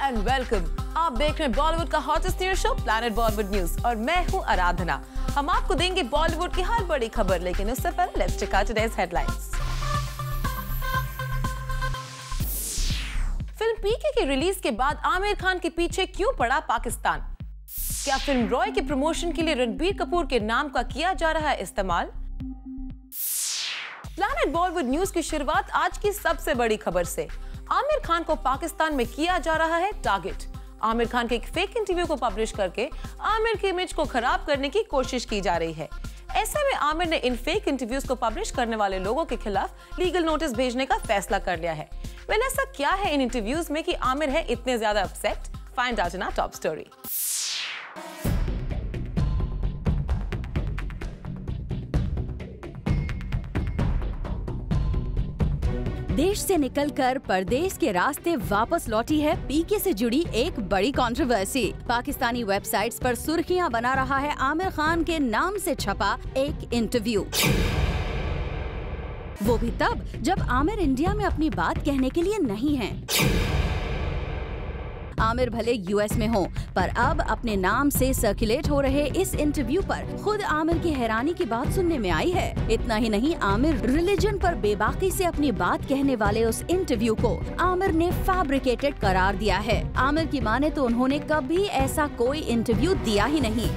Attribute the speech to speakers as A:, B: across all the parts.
A: And welcome. आप देख रहे हैं बॉलीवुड का hottest news show planet Bollywood news और मैं हूं आराधना। हम आपको देंगे बॉलीवुड की हर बड़ी खबर, लेकिन उससे पहले let's check out today's headlines. Film PK की रिलीज के बाद आमिर खान के पीछे क्यों पड़ा पाकिस्तान? क्या फिल्म रॉय के प्रमोशन के लिए रणबीर कपूर के नाम का किया जा रहा है इस्तेमाल? प्लैनेट बॉलीवुड न्यूज की शुरुआत आज की सबसे बड़ी खबर से। आमिर खान को पाकिस्तान में किया जा रहा है टारगेट। आमिर खान के एक फेक इंटरव्यू को पब्लिश करके आमिर की इमेज को खराब करने की कोशिश की जा रही है। ऐसे में आमिर ने इन फेक इंटरव्यूज को पब्लिश करने वाले लोगों के खिलाफ लीगल नोटिस भेजने का फैसला कर लिया है। वेल, ऐसा क्या है इन इंटरव्यूज में कि आमिर है इतने ज्यादा upset? Find out in our top story.
B: देश से निकलकर परदेश के रास्ते वापस लौटी है पीके से जुड़ी एक बड़ी कंट्रोवर्सी। पाकिस्तानी वेबसाइट्स पर सुर्खियां बना रहा है आमिर खान के नाम से छपा एक इंटरव्यू। वो भी तब जब आमिर इंडिया में अपनी बात कहने के लिए नहीं है। आमिर भले यूएस में हो, पर अब अपने नाम से सर्कुलेट हो रहे इस इंटरव्यू पर खुद आमिर की हैरानी की बात सुनने में आई है। इतना ही नहीं, आमिर रिलीजन पर बेबाकी से अपनी बात कहने वाले उस इंटरव्यू को आमिर ने फैब्रिकेटेड करार दिया है। आमिर की माने तो उन्होंने कभी ऐसा कोई इंटरव्यू दिया ही नहीं।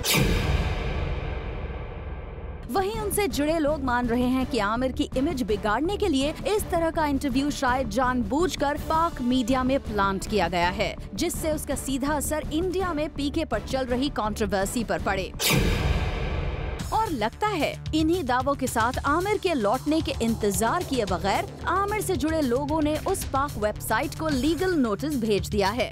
B: वहीं उनसे जुड़े लोग मान रहे हैं कि आमिर की इमेज बिगाड़ने के लिए इस तरह का इंटरव्यू शायद जानबूझकर पाक मीडिया में प्लांट किया गया है, जिससे उसका सीधा असर इंडिया में पीके पर चल रही कंट्रोवर्सी पर पड़े। और लगता है इन्हीं दावों के साथ आमिर के लौटने के इंतजार किए बगैर आमिर से जुड़े लोगों ने उस पाक वेबसाइट को लीगल नोटिस भेज दिया है।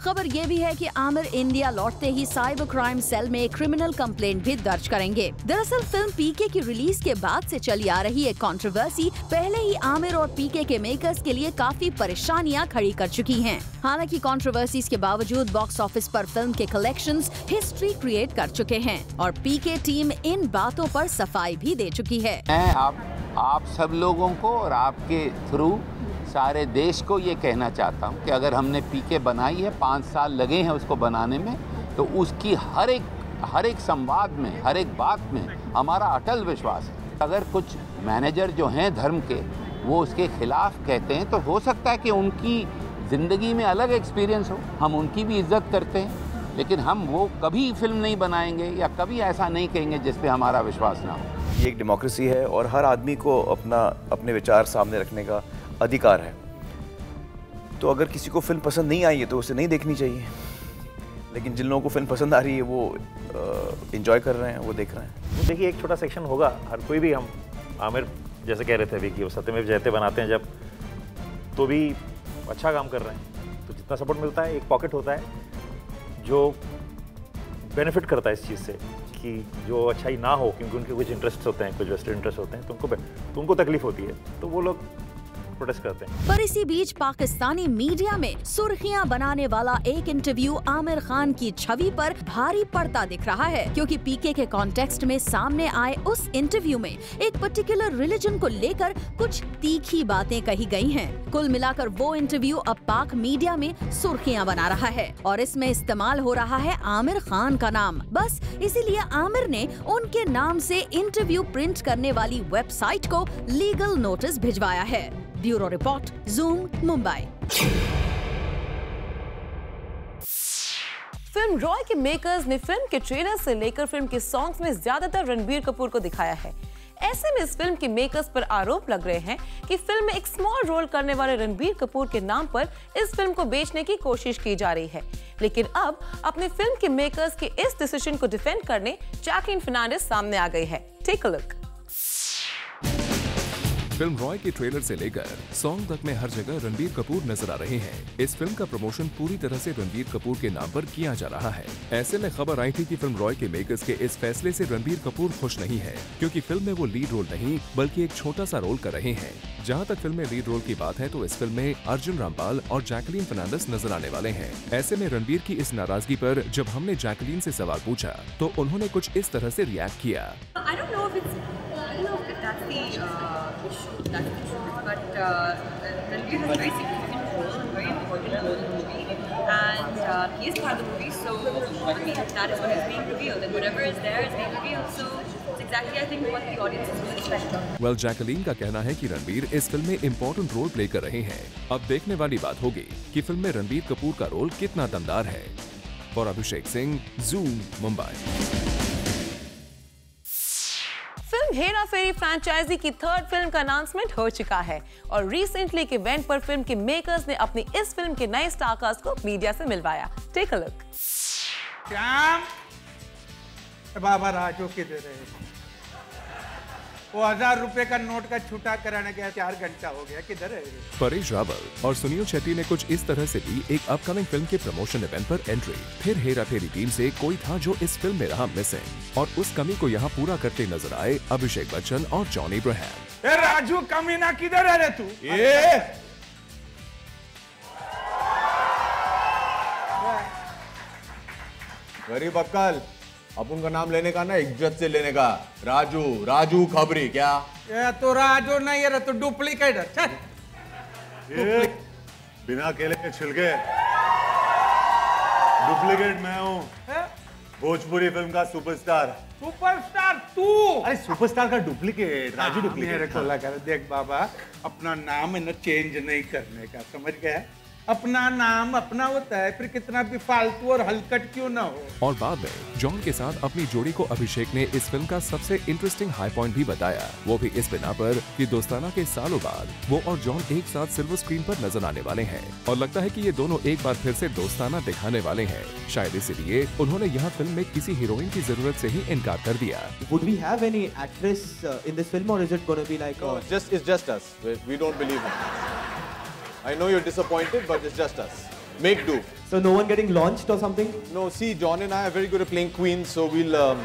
B: खबर ये भी है कि आमिर इंडिया लौटते ही साइबर क्राइम सेल में क्रिमिनल कंप्लेंट भी दर्ज करेंगे। दरअसल फिल्म पीके की रिलीज के बाद से चली आ रही एक कंट्रोवर्सी पहले ही आमिर और पीके के मेकर्स के लिए काफी परेशानियां खड़ी कर चुकी हैं। हालांकि कंट्रोवर्सीज के बावजूद बॉक्स ऑफिस पर फिल्म के कलेक्शंस हिस्ट्री क्रिएट कर चुके हैं और पीके टीम इन बातों पर सफाई भी दे चुकी है।
C: मैं आप सब लोगों को और आपके थ्रू सारे देश को ये कहना चाहता हूँ कि अगर हमने पीके बनाई है, 5 साल लगे हैं उसको बनाने में, तो उसकी हर एक संवाद में, हर एक बात में हमारा अटल विश्वास है। अगर कुछ मैनेजर जो हैं धर्म के, वो उसके खिलाफ कहते हैं, तो हो सकता है कि उनकी ज़िंदगी में अलग एक्सपीरियंस हो, हम उनकी भी इज्जत करते हैं, लेकिन हम वो कभी फिल्म नहीं बनाएंगे या कभी ऐसा नहीं कहेंगे जिस पे हमारा विश्वास ना हो।
D: ये एक डेमोक्रेसी है और हर आदमी को अपने विचार सामने रखने का अधिकार है। तो अगर किसी को फिल्म पसंद नहीं आई है तो उसे नहीं देखनी चाहिए, लेकिन जिन लोगों को फिल्म पसंद आ रही है वो एंजॉय कर रहे हैं, वो देख रहे हैं।
E: देखिए, एक छोटा सेक्शन होगा, हर कोई भी, हम आमिर जैसे कह रहे थे अभी कि वो सत्यमेव जयते बनाते हैं जब, तो भी अच्छा काम कर रहे हैं, तो जितना सपोर्ट मिलता है एक पॉकेट होता है जो बेनिफिट करता है इस चीज़ से कि जो अच्छाई ना हो, क्योंकि उनके कुछ इंटरेस्ट होते हैं, कुछ वेस्टेड इंटरेस्ट होते हैं, तो उनको तकलीफ होती है, तो वो लोग प्रोटेस्ट करते हैं।
B: पर इसी बीच पाकिस्तानी मीडिया में सुर्खियां बनाने वाला एक इंटरव्यू आमिर खान की छवि पर भारी पड़ता दिख रहा है, क्योंकि पीके के कॉन्टेक्स्ट में सामने आए उस इंटरव्यू में एक पर्टिकुलर रिलीजन को लेकर कुछ तीखी बातें कही गई हैं। कुल मिलाकर वो इंटरव्यू अब पाक मीडिया में सुर्खियां बना रहा है और इसमें इस्तेमाल हो रहा है आमिर खान का नाम। बस इसीलिए आमिर ने उनके नाम से इंटरव्यू प्रिंट करने वाली वेबसाइट को लीगल नोटिस भिजवाया है। Bureau report, zoom, Mumbai.
A: Film Roy के मेकर्स ने फिल्म के ट्रेलर से लेकर फिल्म के सॉन्ग्स में ज्यादातर रणबीर कपूर को दिखाया है। ऐसे में इस फिल्म के मेकर्स पर आरोप लग रहे हैं कि फिल्म में एक स्मॉल रोल करने वाले रणबीर कपूर के नाम पर इस फिल्म को बेचने की कोशिश की जा रही है। लेकिन अब अपनी फिल्म के मेकर्स के इस डिसीजन को डिफेंड करने जैकलीन फर्नांडिस सामने आ गई है। Take a look.
F: Film Roy के ट्रेलर से लेकर सॉन्ग तक में हर जगह रणबीर कपूर नजर आ रहे हैं। इस फिल्म का प्रमोशन पूरी तरह से रणबीर कपूर के नाम पर किया जा रहा है। ऐसे में खबर आई थी कि फिल्म रॉय के मेकर्स के इस फैसले से रणबीर कपूर खुश नहीं है, क्योंकि फिल्म में वो लीड रोल नहीं बल्कि एक छोटा सा रोल कर रहे हैं। जहां तक फिल्म में लीड रोल की बात है तो इस फिल्म में अर्जुन रामपाल और जैकलीन फर्नांडिस नजर आने वाले हैं। ऐसे में रणबीर की इस नाराजगी पर जब हमने जैकलीन से सवाल पूछा तो उन्होंने कुछ इस तरह से रिएक्ट किया।
G: That's the issue, but Ranbir has very significant role, a very important role in the movie, and he is part of the movie. So for me, that is what is being revealed, and whatever is there is being revealed. So it's exactly, I think, what the audience is expecting.
F: Well Jacqueline का कहना है कि रणबीर इस film में important role play कर रहे हैं। अब देखने वाली बात होगी कि फिल्म में रणबीर कपूर का रोल कितना दमदार है। और अभिषेक सिंह, ज़ूम, मुंबई।
A: फिल्म हेरा फेरी फ्रेंचाइजी की थर्ड फिल्म का अनाउंसमेंट हो चुका है और रिसेंटली के इवेंट पर फिल्म के मेकर्स ने अपनी इस फिल्म के नए स्टारकास्ट को मीडिया से मिलवाया। Take a look.
H: Shyam, Baba Raju किधर है? वो 1000 रुपए का नोट का छूटा कराने गया, 4 घंटा हो गया, किधर है?
F: परेश रावल और सुनील शेट्टी ने कुछ इस तरह से भी एक अपकमिंग फिल्म के प्रमोशन इवेंट पर एंट्री। फिर हेरा फेरी टीम से कोई था जो इस फिल्म में रहा मिसिंग और उस कमी को यहाँ पूरा करते नजर आए अभिषेक बच्चन और जॉन इब्राहिम।
H: राजू कमीना किधर है रे तू?
I: गरीब अक्कल, अपन का नाम लेने का ना, इज्जत से लेने का। राजू, राजू खबरी क्या?
H: ये तो राजू नहीं है, तो डुप्लीकेट है। चल।
I: बिना केले के छिलके, डुप्लीकेट मैं हूँ। भोजपुरी फिल्म का सुपरस्टार।
H: सुपरस्टार तू?
I: अरे सुपरस्टार का डुप्लीकेट, राजू डुप्लीकेट।
H: मेरे को लगा, देख बाबा, अपना नाम है ना चेंज नहीं करने का, समझ गया? अपना नाम अपना होता है, फिर कितना भी फालतू और हलकट क्यों ना हो।
F: और बाद में जॉन के साथ अपनी जोड़ी को अभिषेक ने इस फिल्म का सबसे इंटरेस्टिंग हाई पॉइंट भी बताया, वो भी इस बिना पर कि दोस्ताना के सालों बाद वो और जॉन एक साथ सिल्वर स्क्रीन पर नजर आने वाले हैं और लगता है कि ये दोनों एक बार फिर से दोस्ताना दिखाने वाले हैं। शायद इसीलिए उन्होंने यहाँ फिल्म में किसी हीरोइन की जरूरत से ही इनकार कर दिया।
J: Would we have any actress in this film, or is it going to be like?
I: No, it's just us. We don't believe it. I know you're disappointed, but it's just us. Make do.
J: So no one getting launched or something?
I: No, see, John and I are very good at playing queens, so we are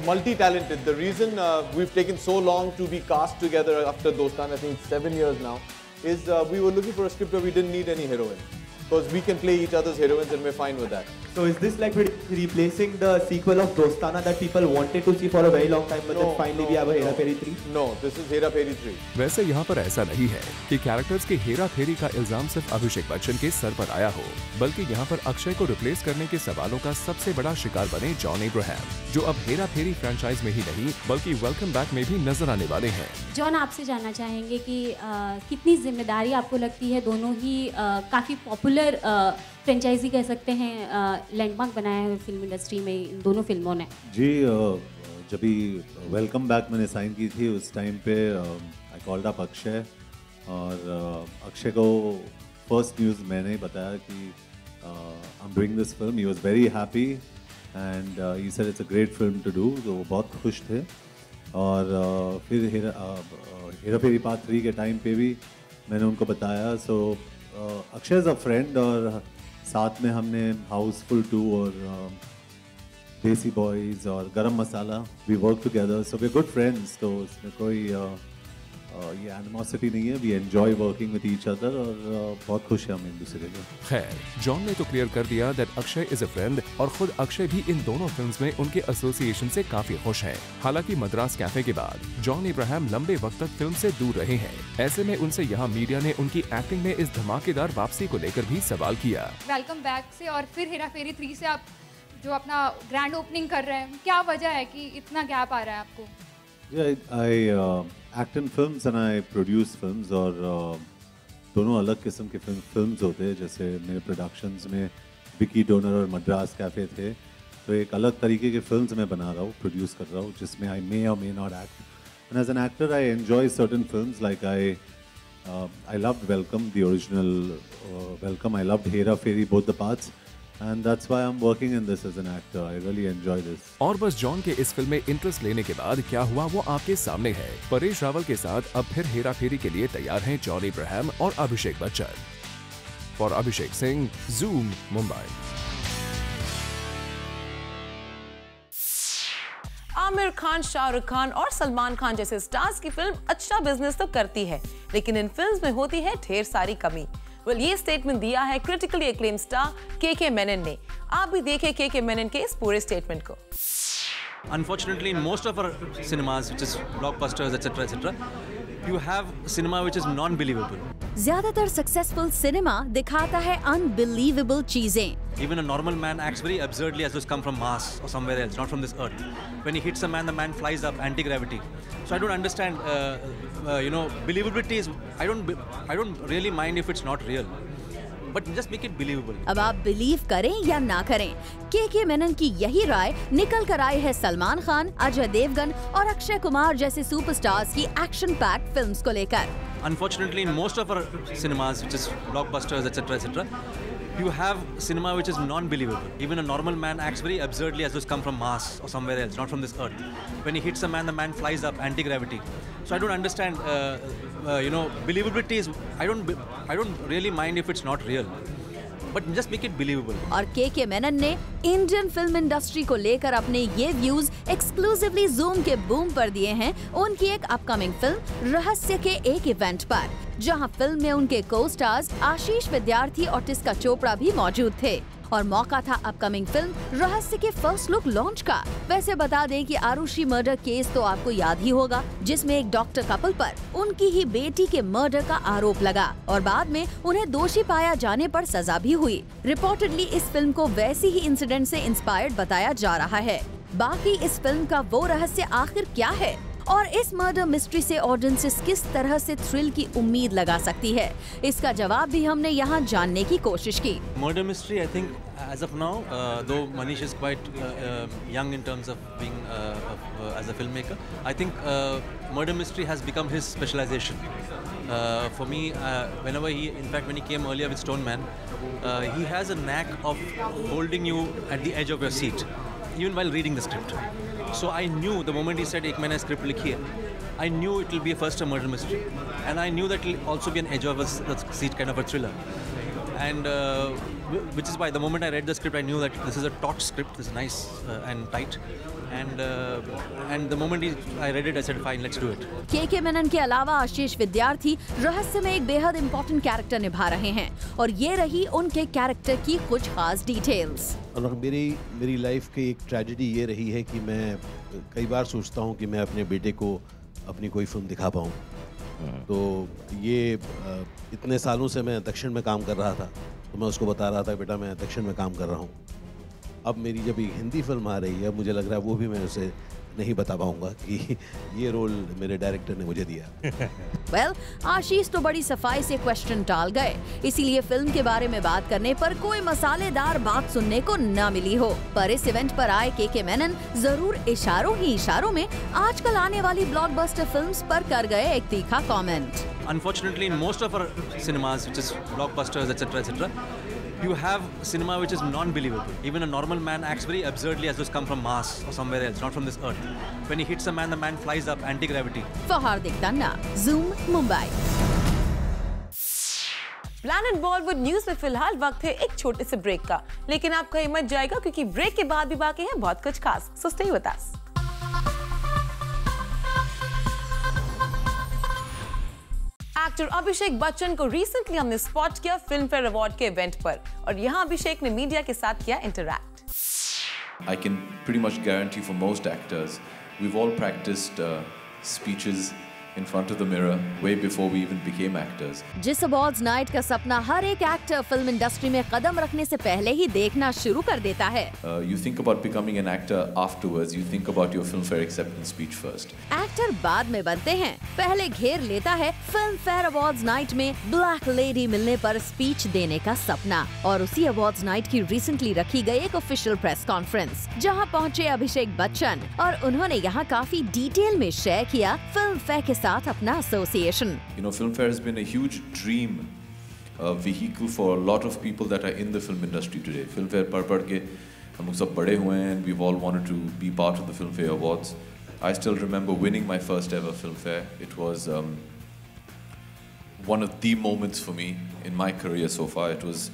I: multi-talented. The reason we've taken so long to be cast together after Dostan, I think 7 years now, is we were looking for a script where we didn't need any heroine. Because we can play each other's heroines and we're fine with that.
J: So is this like replacing the sequel of Dostana that people wanted to see for a very long time, but then finally we have a Hera Fairy 3?
I: No, this is Hera Fairy 3.
F: वैसे यहाँ पर ऐसा नहीं है कि characters के हेरा फेरी का इल्जाम सिर्फ अभिषेक बच्चन के सर पर आया हो, बल्कि यहाँ पर अक्षय को रिप्लेस करने के सवालों का सबसे बड़ा शिकार बने जॉन इब्राहिम, जो अब हेरा फेरी फ्रेंचाइज में ही नहीं बल्कि वेलकम बैक में भी नजर आने वाले हैं।
K: जॉन, आपसे जानना चाहेंगे कि कितनी जिम्मेदारी आपको लगती है, दोनों ही काफी पॉपुलर फ्रेंचाइजी कह सकते हैं, लैंडमार्क बनाया है फिल्म इंडस्ट्री में इन दोनों फिल्मों ने।
L: जी, जब भी वेलकम बैक मैंने साइन की थी उस टाइम पे आई कॉल्ड अप अक्षय और अक्षय को फर्स्ट न्यूज़ मैंने बताया कि I am doing this film. He was very happy and he said it's a great film to do, तो वो बहुत खुश थे। और फिर हेरा फेरी पार्ट 3 के टाइम पे भी मैंने उनको बताया। सो अक्षय इज़ अ फ्रेंड और साथ में हमने हाउसफुल 2 और देसी बॉयज़ और Garam Masala we work together, so we good friends. तो इसमें कोई ये एनिमोसिटी नहीं है, we enjoy working with each other और बहुत खुश हैं हम एक दूसरे के।
F: खैर, जॉन ने तो क्लियर कर दिया that Akshay is a friend और खुद अक्षय भी इन दोनों फिल्म्स में उनके एसोसिएशन से काफी खुश हैं। हालांकि मद्रास कैफे के बाद जॉन इब्राहिम लंबे वक्त तक फिल्म से दूर रहे हैं। ऐसे में उनसे यहाँ मीडिया ने उनकी एक्टिंग में इस धमाकेदार वापसी को लेकर भी सवाल किया।
M: वेलकम बैक से और फिर हेरा फेरी 3 से आप जो अपना ग्रैंड ओपनिंग कर रहे हैं, क्या वजह है कि इतना गैप आ रहा है आपको?
L: I act in films and I produce films और दोनों अलग किस्म के फिल्म्स होते हैं। जैसे मेरे प्रोडक्शंस में विकी डोनर और मद्रास कैफे थे, तो एक अलग तरीके के फिल्म्स मैं बना रहा हूँ, प्रोड्यूस कर रहा हूँ, जिसमें आई मे और may not act. And as an actor I enjoy certain films like I loved Welcome the original Welcome, I loved Hera Pheri both the parts and that's why I'm working in this as an actor. I really enjoy this.
F: और बस John के इस film में interest लेने के बाद क्या हुआ वो आपके सामने है। परेश रावल के साथ अब फिर हेरा फेरी के लिए तैयार हैं जॉन इब्राहिम और अभिषेक बच्चन। For Abhishek Singh, Zoom, Mumbai.
A: आमिर खान, शाहरुख खान और सलमान खान जैसे स्टार्स की फिल्म अच्छा बिजनेस तो करती है, लेकिन इन फिल्म्स में होती है ढेर सारी कमी। ये स्टेटमेंट दिया है क्रिटिकली एक्लेम स्टार के मेनन ने। आप भी देखिए के मेनन के इस पूरे स्टेटमेंट को।
N: Unfortunately, in most of our cinemas, which is blockbusters, etc., you have cinema which is non-believable.
B: ज्यादातर सक्सेसफुल सिनेमा दिखाता है अनबिलीवेबल चीजें।
N: Even a normal man acts very absurdly as though it's come from Mars or somewhere else, not from this earth. When he hits a man, the man flies up, anti-gravity. So I don't understand, believability is, I don't really mind if it's not real. But just make it believable.
B: अब आप believe करें या ना करें, के मेनन की यही राय निकल कर आए है सलमान खान, अजय देवगन और अक्षय कुमार जैसे सुपरस्टार्स की एक्शन पैक्ड फिल्म्स को लेकर।
N: Unfortunately, in most of our cinemas, which is blockbusters, etc., you have cinema which is non-believable. Even a normal man acts very absurdly as though it's come from Mars or somewhere else, not from this earth. When he hits a man, the man flies up, anti-gravity. So I don't understand, believability is, I don't really mind if it's not real. But just make it believable.
B: और के मेनन ने Indian film industry को लेकर अपने ये views exclusively zoom के boom पर दिए हैं उनकी एक अपकमिंग फिल्म रहस्य के एक इवेंट पर, जहां फिल्म में उनके को स्टार्स आशीष विद्यार्थी और टिस्का चोपड़ा भी मौजूद थे और मौका था अपकमिंग फिल्म रहस्य के फर्स्ट लुक लॉन्च का। वैसे बता दें कि आरुषि मर्डर केस तो आपको याद ही होगा, जिसमें एक डॉक्टर कपल पर उनकी ही बेटी के मर्डर का आरोप लगा और बाद में उन्हें दोषी पाया जाने पर सजा भी हुई। रिपोर्टेडली इस फिल्म को वैसी ही इंसिडेंट से इंस्पायर्ड बताया जा रहा है। बाकी इस फिल्म का वो रहस्य आखिर क्या है और इस मर्डर मिस्ट्री से ऑडियंसेस किस तरह से थ्रिल की उम्मीद लगा सकती है, इसका जवाब भी हमने यहाँ जानने की कोशिश की।
N: Murder mystery, I think, as of now, though Manish is quite young in terms of being as a filmmaker, I think murder mystery has become his specialization. For me, whenever when he came earlier with Stone Man, he has a knack of holding you at the edge of your seat, even while reading the script. So I knew the moment he said "एक मैंने script लिखी है," I knew it will be first a murder mystery, and I knew that it will also be an edge of a seat kind of a thriller. And which is why the moment I read the script, I knew that this is a taut script. This is nice and tight. And the moment I read it, I said, "Fine, let's do it."
B: के मेनन के अलावा आशीष विद्यार्थी रहस्य में एक बेहद important character निभा रहे हैं और ये रही उनके कैरेक्टर की कुछ खास डिटेल्स।
O: मेरी लाइफ की एक ट्रेजेडी ये रही है कि मैं कई बार सोचता हूँ कि मैं अपने बेटे को अपनी कोई फिल्म दिखा पाऊँ। तो ये इतने सालों से मैं दक्षिण में काम कर रहा था, तो मैं उसको बता रहा था, बेटा मैं दक्षिण में काम कर रहा हूँ। अब मेरी जब हिंदी फिल्म आ रही है, मुझे लग रहा है वो भी मैं उसे नहीं बता पाऊंगा कि ये रोल मेरे डायरेक्टर ने मुझे दिया।
B: आशीष तो बड़ी सफाई से क्वेश्चन टाल गए, इसीलिए फिल्म के बारे में बात करने पर कोई मसालेदार बात सुनने को न मिली हो। पर इस इवेंट पर आए के मेनन जरूर इशारों ही इशारों में आजकल आने वाली ब्लॉकबस्टर फिल्म्स पर कर गए एक तीखा comment.
N: Unfortunately, in most of our cinemas, which is blockbusters, etc., you have cinema which is non-believable. Even a normal man acts very absurdly as though it's come from Mars or somewhere else, not from this earth. When he hits a man, the man flies up, anti-gravity.
B: For Hardik Tanna, Zoom, Mumbai.
A: Planet Bollywood news में फिलहाल वक्त है एक छोटे से break का, लेकिन आप कहीं मत जाएगा क्योंकि ब्रेक के बाद भी बाकी है बहुत कुछ खास। So stay with us. Actor Abhishek Bachchan को रिसेंटली हमने स्पॉट किया फिल्म फेयर अवार्ड के इवेंट पर और यहाँ अभिषेक ने मीडिया के साथ किया interact.
P: I can pretty much guarantee for most actors, we've all practiced speeches in front of the mirror way before we even became actors.
B: जिस अवार्ड्स नाइट का सपना हर एक एक्टर फिल्म इंडस्ट्री में कदम रखने से पहले ही देखना शुरू कर देता है।
P: You think about becoming an actor afterwards. You think about your Filmfare acceptance speech first.
B: Actor बाद में बनते हैं, पहले घेर लेता है फिल्म फेयर अवार्ड्स नाइट में ब्लैक लेडी मिलने पर स्पीच देने का सपना। और उसी अवार्ड्स नाइट की रिसेंटली रखी गई एक ऑफिशियल प्रेस कॉन्फ्रेंस, जहां पहुंचे अभिषेक बच्चन और उन्होंने यहां काफी डिटेल में शेयर किया फिल्म फेयर के साथ अपना association.
P: You know, Filmfare has been a huge dream vehicle for a lot of people that are in the film industry today. Filmfare पढ़ के हम लोग सब बड़े हुए हैं, and we've all wanted to be part of the Filmfare Awards. I still remember winning my first ever Filmfare. It was one of the moments for me in my career so far. It was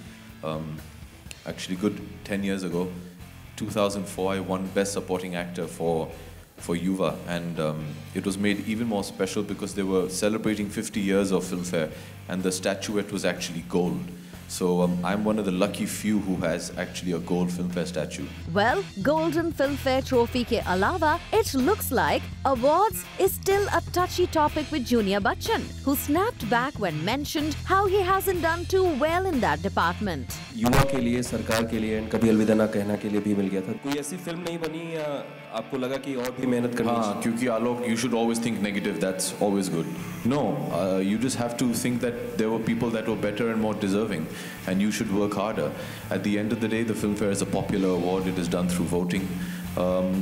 P: actually good 10 years ago. 2004, I won Best Supporting Actor for Yuva, and it was made even more special because they were celebrating 50 years of Filmfare, and the statuette was actually gold. So I'm one of the lucky few who has actually a gold Filmfare statue.
B: Well, Golden Filmfare Trophy के अलावा, it looks like awards is still a touchy topic with Junior Bachchan, who snapped back when mentioned how he hasn't done too well in that department.
Q: युवा के लिए, सरकार के लिए, कभी अलविदा ना कहना के लिए भी मिल गया था। कोई ऐसी फिल्म नहीं बनी या आपको लगा कि और भी मेहनत करनी चाहिए?
P: हाँ, क्योंकि आलोक, you should always think negative. That's always good. No, you just have to think that there were people that were better and more deserving, and you should work harder. At the end of the day, the Filmfare is a popular award. It is done through voting.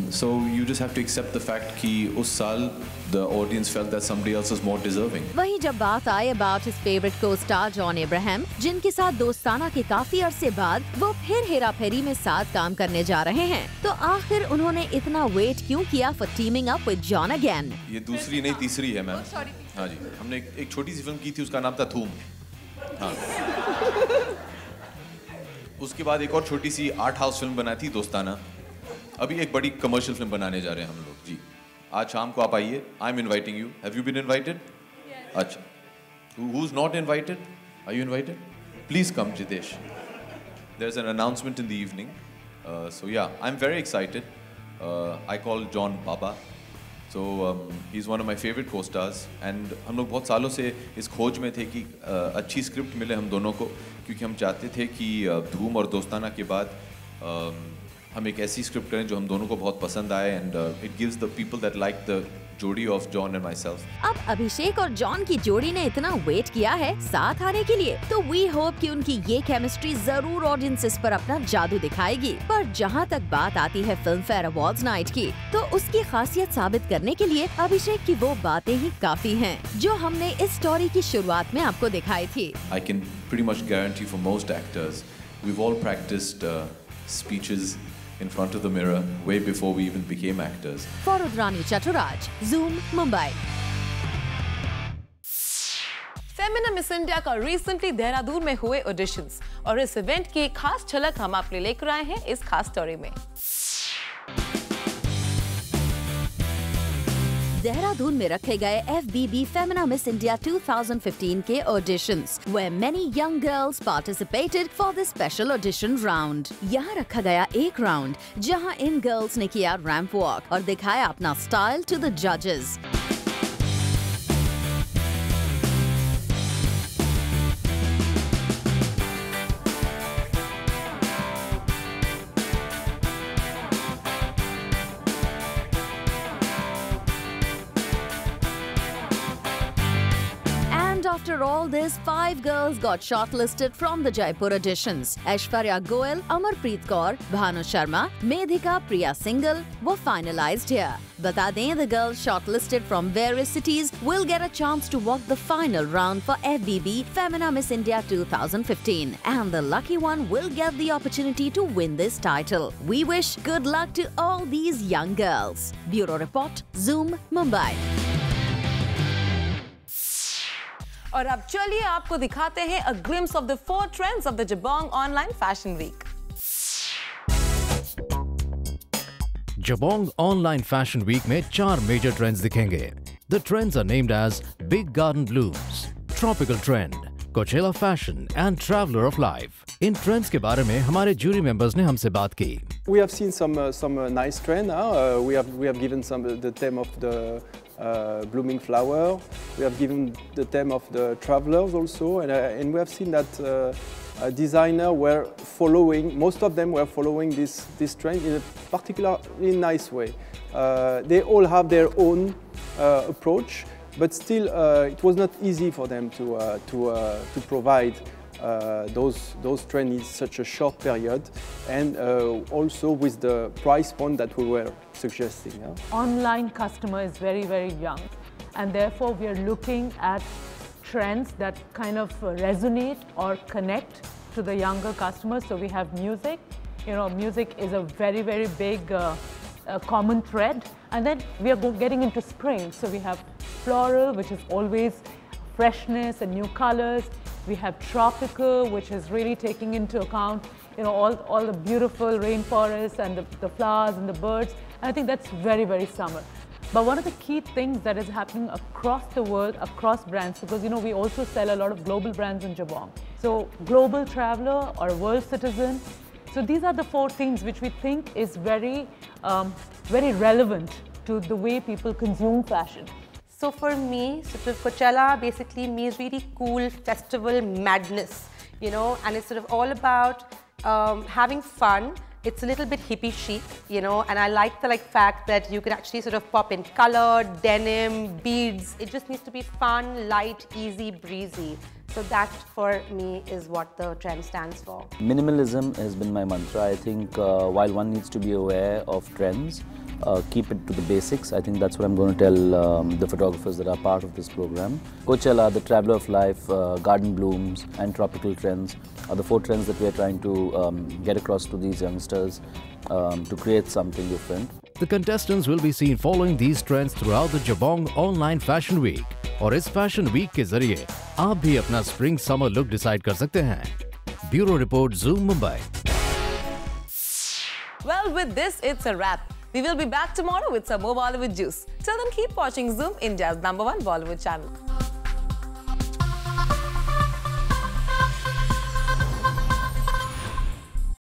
P: So you just have to accept the fact कि उस साल the audience felt that somebody else was more deserving.
B: वहीं जब बात आई about his favorite co-star John Abraham, जिनके साथ दोस्ताना के काफी अरसे बाद वो फिर हेरा फेरी में साथ काम करने जा रहे हैं, तो आखिर उन्होंने इतना वेट क्यों किया for teaming up with John again?
P: ये दूसरी नहीं तीसरी है मैम। हाँ जी, हमने एक छोटी सी फिल्म की थी, उसका नाम था धूम। हाँ। उसके बाद एक और छोटी सी आर्ट हाउस फिल्म बनाई थी दोस्ताना। अभी एक बड़ी कमर्शियल फिल्म बनाने जा रहे हैं हम लोग जी। आज शाम को आप आइए। I am inviting you. Have you been invited? अच्छा। Who is not invited? Are you invited? Please come Jitesh. There is an announcement in the evening. So ya, I am very excited. I call John baba. So he's one of my favorite co-stars, and हम लोग बहुत सालों से इस खोज में थे कि अच्छी स्क्रिप्ट मिले हम दोनों को, क्योंकि हम चाहते थे कि धूम और दोस्ताना के बाद हम एक ऐसी स्क्रिप्ट करें जो हम दोनों को बहुत पसंद आए, and it gives the people that like the jodi of John and myself.
B: अब अभिषेक और जॉन की जोड़ी ने इतना वेट किया है साथ आने के लिए, तो वी होप कि उनकी ये केमिस्ट्री जरूर ऑडियंसेस पर अपना जादू दिखाएगी। पर जहाँ तक बात आती है फिल्मफेयर अवार्ड्स नाइट की, तो उसकी खासियत साबित करने के लिए अभिषेक की वो बातें ही काफी हैं, जो हमने इस स्टोरी की शुरुआत में आपको दिखाई थी।
P: I can pretty much guarantee for most actors, we've all practiced speeches in front of the mirror way before we even became actors.
B: For Rudrani Chaturaj, Zoom, Mumbai.
A: Femina miss India का recently Dehradun में हुए auditions और इस event की एक खास झलक हम आपके लिए लेकर आए हैं इस खास स्टोरी में।
B: देहरादून में रखे गए FBB Femina Miss India 2015 के auditions, where many young girls participated for this special audition round. यहाँ रखा गया एक राउंड जहाँ इन गर्ल्स ने किया रैंप वॉक और दिखाया अपना स्टाइल टू द जजेस। After all this, 5 girls got shortlisted from the Jaipur auditions. Aishwarya Goel, Amarpreet Kaur, Bhanu Sharma, Medhika, Priya Singhal were finalized here. बता दें, the girls shortlisted from various cities will get a chance to walk the final round for FBB Femina Miss India 2015, and the lucky one will get the opportunity to win this title. We wish good luck to all these young girls. Bureau Report, Zoom, Mumbai.
A: और अब चलिए आपको दिखाते हैं a glimpse of the 4 trends of the Jabong Online Fashion Week.
R: Jabong Online Fashion Week में 4 major trends दिखेंगे. The trends are named as Big Garden Blooms, Tropical Trend, Coachella Fashion and Traveler of Life. In trends के बारे में हमारे jury members ने हमसे बात की.
S: We have seen some nice trend. We have given the theme of the blooming flower. We have given the theme of the travelers also, and we have seen that designers were following. Most of them were following this trend in a particularly nice way. They all have their own approach, but still it was not easy for them to provide those trends in such a short period, and also with the price point that we were suggesting.
T: Online customer is very, very young, and therefore we are looking at trends that kind of resonate or connect to the younger customers. So we have music. You know, music is a very, very big common thread, and then we are getting into spring. So we have floral, which is always freshness and new colors. We have tropical, which is really taking into account, you know, all the beautiful rainforests and the flowers and the birds. And I think that's very, very summer. But one of the key things that is happening across the world, across brands, because we also sell a lot of global brands in Jabong. So global traveler or world citizen. So these are the 4 things which we think is very, very relevant to the way people consume fashion.
U: So for me, sort of Coachella basically means really cool festival madness, and it's sort of all about having fun. It's a little bit hippie chic, and I like the fact that you can actually sort of pop in color, denim, beads. It just needs to be fun, light, easy, breezy. So that for me is what the trend stands for.
V: Minimalism has been my mantra. I think while one needs to be aware of trends, keep it to the basics. I think that's what I'm going to tell the photographers that are part of this program. Coachella, the Traveler of Life, Garden Blooms and Tropical Trends are the 4 trends that we are trying to get across to these youngsters to create something different.
R: The contestants will be seen following these trends throughout the Jabong Online Fashion Week. और इस fashion week के जरिए आप भी अपना spring summer look decide कर सकते हैं। Bureau report, Zoom Mumbai.
A: Well, with this, it's a wrap. We will be back tomorrow with some more Bollywood juice. Till then, keep watching Zoom, India's #1 Bollywood channel.